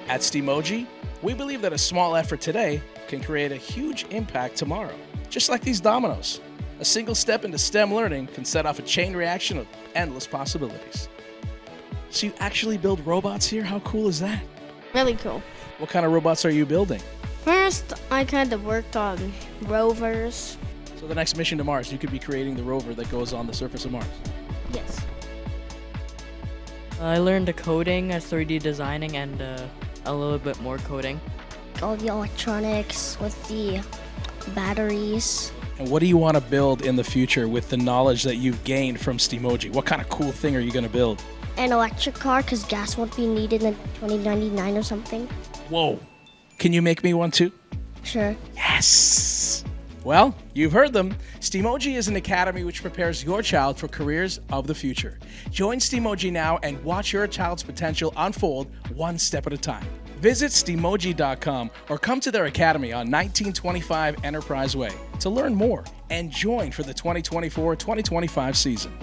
At Steamoji, we believe that a small effort today can create a huge impact tomorrow, just like these dominoes. A single step into STEM learning can set off a chain reaction of endless possibilities. So you actually build robots here? How cool is that? Really cool. What kind of robots are you building? First, I kind of worked on rovers. So the next mission to Mars, you could be creating the rover that goes on the surface of Mars. Yes. I learned coding, 3D designing, and a little bit more coding. All the electronics with the batteries. And what do you want to build in the future with the knowledge that you've gained from Steamoji? What kind of cool thing are you going to build? An electric car, because gas won't be needed in 2099 or something. Whoa. Can you make me one too? Sure. Yes! Well, you've heard them. Steamoji is an academy which prepares your child for careers of the future. Join Steamoji now and watch your child's potential unfold one step at a time. Visit steamoji.com or come to their academy on 1925 Enterprise Way to learn more and join for the 2024-2025 season.